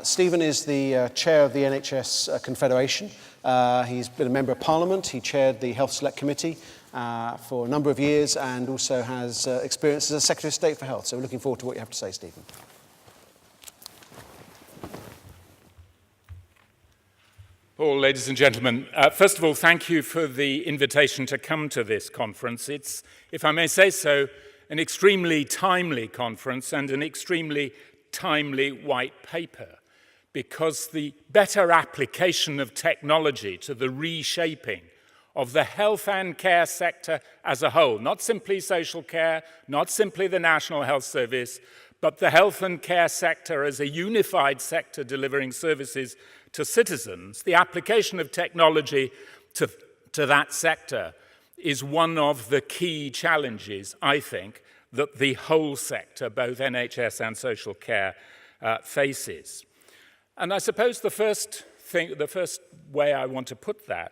Stephen is the chair of the NHS Confederation. He's been a member of Parliament. He chaired the Health Select Committee for a number of years and also has experience as a Secretary of State for Health. So we're looking forward to what you have to say, Stephen. Paul, ladies and gentlemen, first of all, thank you for the invitation to come to this conference. It's, if I may say so, an extremely timely conference and an extremely timely white paper, because the better application of technology to the reshaping of the health and care sector as a whole, not simply social care, not simply the National Health Service, but the health and care sector as a unified sector delivering services to citizens, the application of technology to that sector is one of the key challenges, I think, that the whole sector, both NHS and social care, faces. And I suppose the first way I want to put that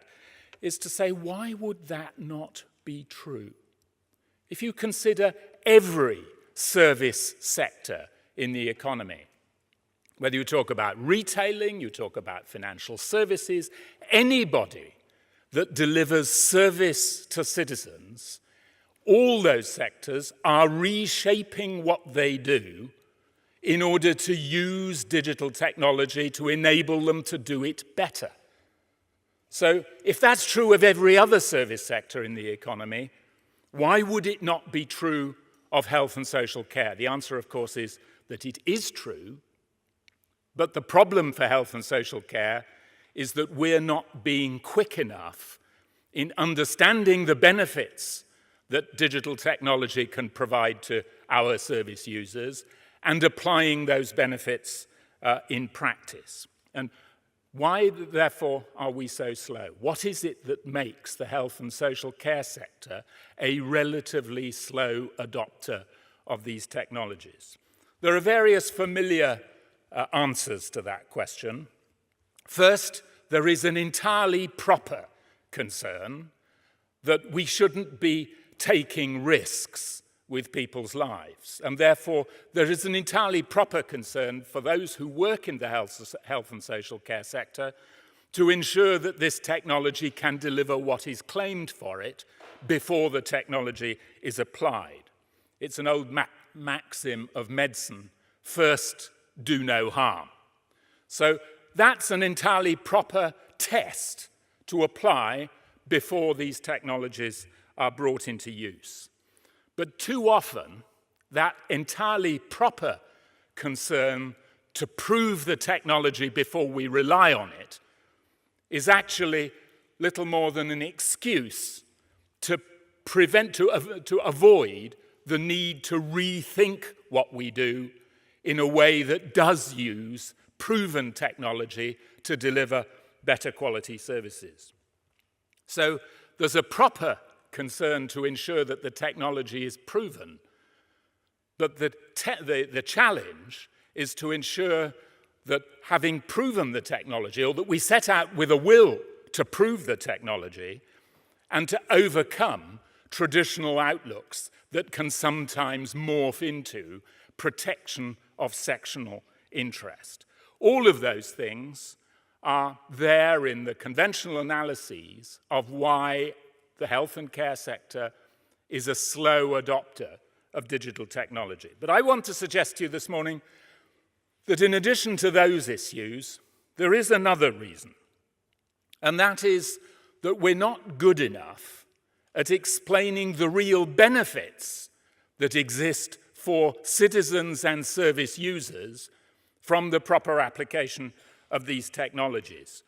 is to say, why would that not be true? If you consider every service sector in the economy, whether you talk about retailing, you talk about financial services, anybody that delivers service to citizens, all those sectors are reshaping what they do in order to use digital technology to enable them to do it better. So if that's true of every other service sector in the economy, why would it not be true of health and social care? The answer, of course, is that it is true, but the problem for health and social care is that we're not being quick enough in understanding the benefits that digital technology can provide to our service users and applying those benefits in practice. And why, therefore, are we so slow? What is it that makes the health and social care sector a relatively slow adopter of these technologies? There are various familiar answers to that question. First, there is an entirely proper concern that we shouldn't be taking risks with people's lives. And therefore, there is an entirely proper concern for those who work in the health and social care sector to ensure that this technology can deliver what is claimed for it before the technology is applied. It's an old maxim of medicine: first, do no harm. So that's an entirely proper test to apply before these technologies are brought into use. But too often, that entirely proper concern to prove the technology before we rely on it is actually little more than an excuse to avoid the need to rethink what we do in a way that does use proven technology to deliver better quality services. So there's a proper concern to ensure that the technology is proven, but the challenge is to ensure that having proven the technology, or that we set out with a will to prove the technology, and to overcome traditional outlooks that can sometimes morph into protection of sectional interest. All of those things are there in the conventional analyses of why the health and care sector is a slow adopter of digital technology. But I want to suggest to you this morning that in addition to those issues, there is another reason, and that is that we're not good enough at explaining the real benefits that exist for citizens and service users from the proper application of these technologies.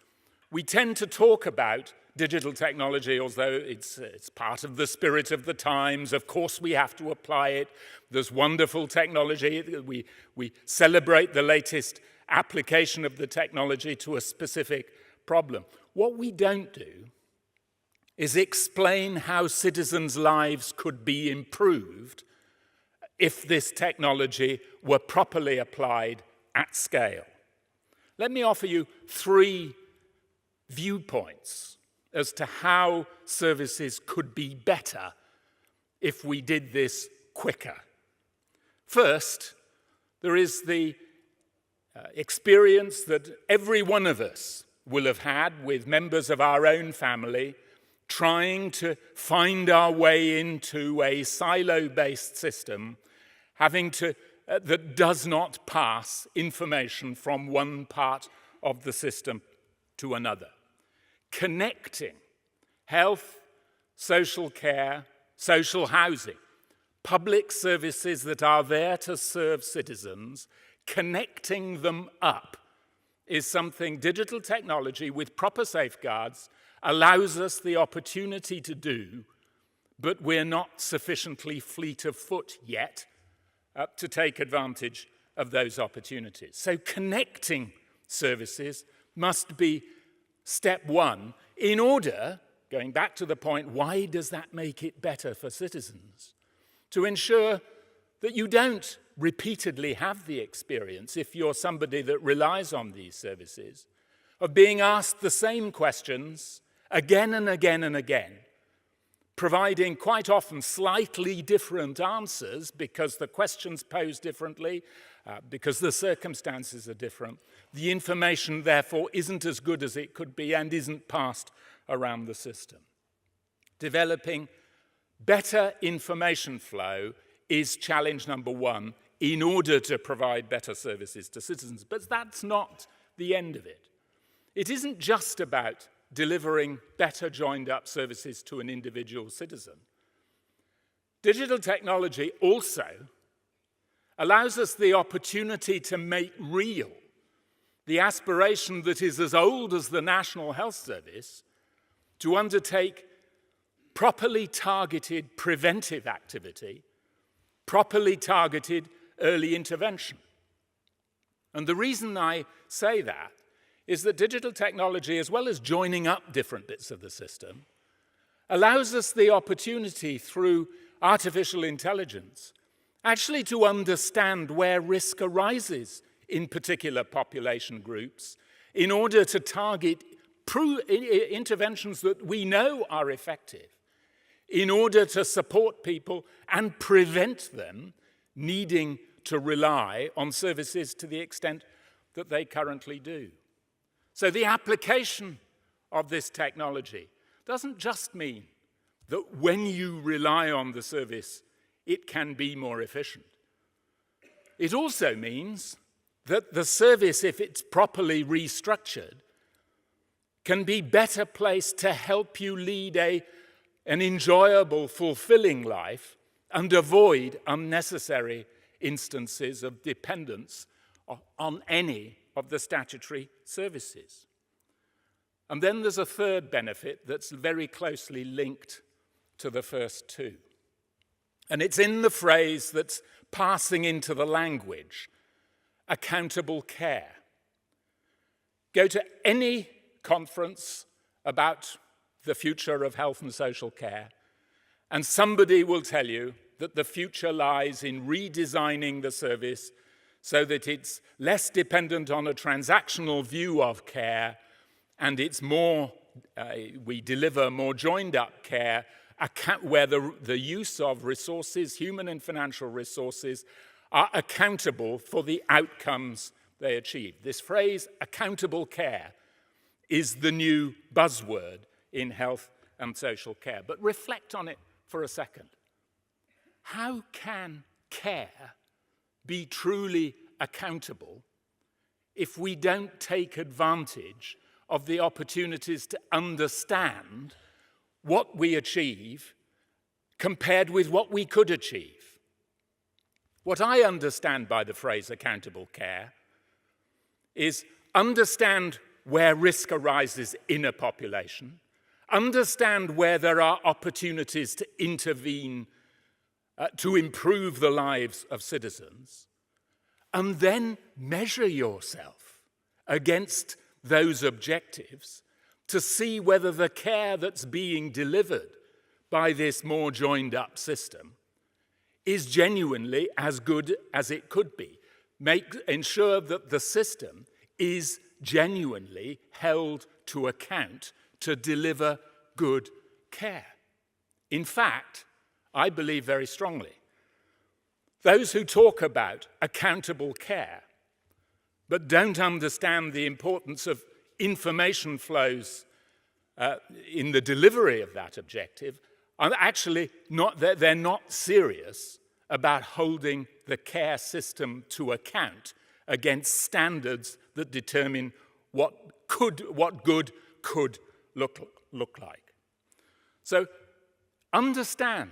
We tend to talk about digital technology, although it's part of the spirit of the times. Of course, we have to apply it. There's wonderful technology. We celebrate the latest application of the technology to a specific problem. What we don't do is explain how citizens' lives could be improved if this technology were properly applied at scale. Let me offer you 3 viewpoints as to how services could be better if we did this quicker. First, there is the experience that every one of us will have had with members of our own family trying to find our way into a silo-based system, that does not pass information from one part of the system to another. Connecting health, social care, social housing, public services that are there to serve citizens, connecting them up is something digital technology with proper safeguards allows us the opportunity to do, but we're not sufficiently fleet of foot yet to take advantage of those opportunities. So connecting services must be step one in order, going back to the point, why does that make it better for citizens? To ensure that you don't repeatedly have the experience, if you're somebody that relies on these services, of being asked the same questions again and again and again, providing quite often slightly different answers because the questions posed differently, because the circumstances are different. The information, therefore, isn't as good as it could be and isn't passed around the system. Developing better information flow is challenge number one in order to provide better services to citizens. But that's not the end of it. It isn't just about delivering better joined-up services to an individual citizen. Digital technology also allows us the opportunity to make real the aspiration that is as old as the National Health Service to undertake properly targeted preventive activity, properly targeted early intervention. And the reason I say that is that digital technology, as well as joining up different bits of the system, allows us the opportunity through artificial intelligence actually to understand where risk arises in particular population groups in order to target interventions that we know are effective, in order to support people and prevent them needing to rely on services to the extent that they currently do. So the application of this technology doesn't just mean that when you rely on the service, it can be more efficient. It also means that the service, if it's properly restructured, can be better placed to help you lead an enjoyable, fulfilling life and avoid unnecessary instances of dependence on any of the statutory services. And then there's a third benefit that's very closely linked to the first two. And it's in the phrase that's passing into the language, accountable care. Go to any conference about the future of health and social care, and somebody will tell you that the future lies in redesigning the service so that it's less dependent on a transactional view of care and it's more, we deliver more joined up care where the use of resources, human and financial resources, are accountable for the outcomes they achieve. This phrase, accountable care, is the new buzzword in health and social care. But reflect on it for a second. How can care be truly accountable if we don't take advantage of the opportunities to understand what we achieve compared with what we could achieve? What I understand by the phrase accountable care is understand where risk arises in a population, understand where there are opportunities to intervene to improve the lives of citizens, and then measure yourself against those objectives to see whether the care that's being delivered by this more joined up system is genuinely as good as it could be. Ensure that the system is genuinely held to account to deliver good care. In fact, I believe very strongly, those who talk about accountable care but don't understand the importance of information flows in the delivery of that objective are actually they're not serious about holding the care system to account against standards that determine what good could look like. So understand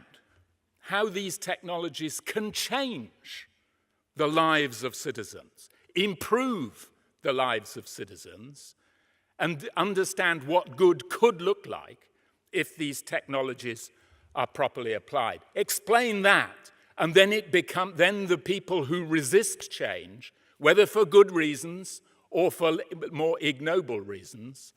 how these technologies can change the lives of citizens, improve the lives of citizens, and understand what good could look like if these technologies are properly applied. Explain that, and then then the people who resist change, whether for good reasons or for more ignoble reasons,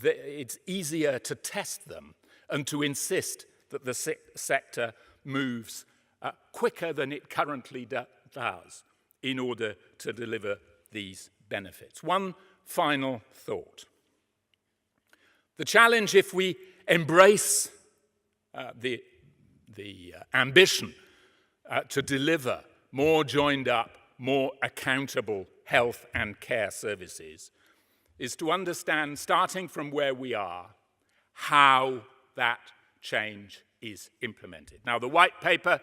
it's easier to test them and to insist that the sector moves quicker than it currently does in order to deliver these benefits. One final thought. The challenge, if we embrace the ambition to deliver more joined up, more accountable health and care services, is to understand, starting from where we are, how that change is implemented. Now, the white paper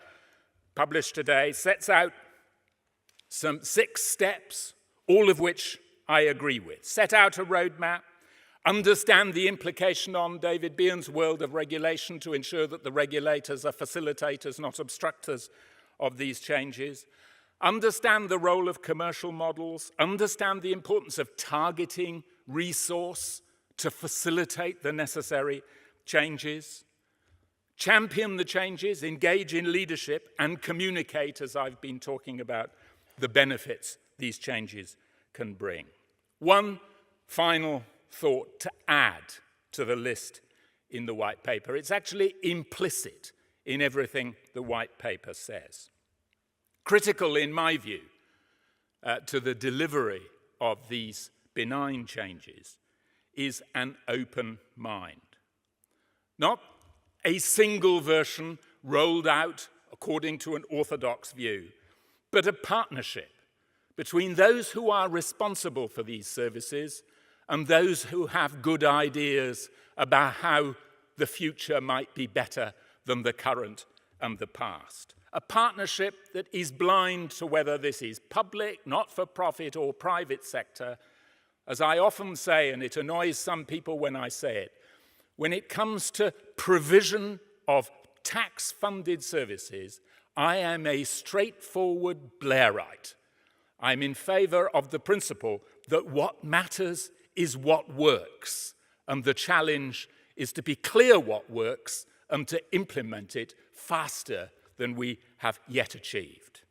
published today sets out some 6 steps, all of which I agree with. Set out a roadmap, understand the implication on David Behan's world of regulation to ensure that the regulators are facilitators, not obstructors of these changes. Understand the role of commercial models, understand the importance of targeting resource to facilitate the necessary changes, champion the changes, engage in leadership, and communicate, as I've been talking about, the benefits these changes can bring. One final thought to add to the list in the white paper. It's actually implicit in everything the white paper says. Critical, in my view, to the delivery of these benign changes is an open mind. Not a single version rolled out according to an orthodox view, but a partnership between those who are responsible for these services and those who have good ideas about how the future might be better than the current and the past. A partnership that is blind to whether this is public, not-for-profit, or private sector. As I often say, and it annoys some people when I say it, when it comes to provision of tax-funded services, I am a straightforward Blairite. I'm in favor of the principle that what matters is what works, and the challenge is to be clear what works and to implement it faster than we have yet achieved.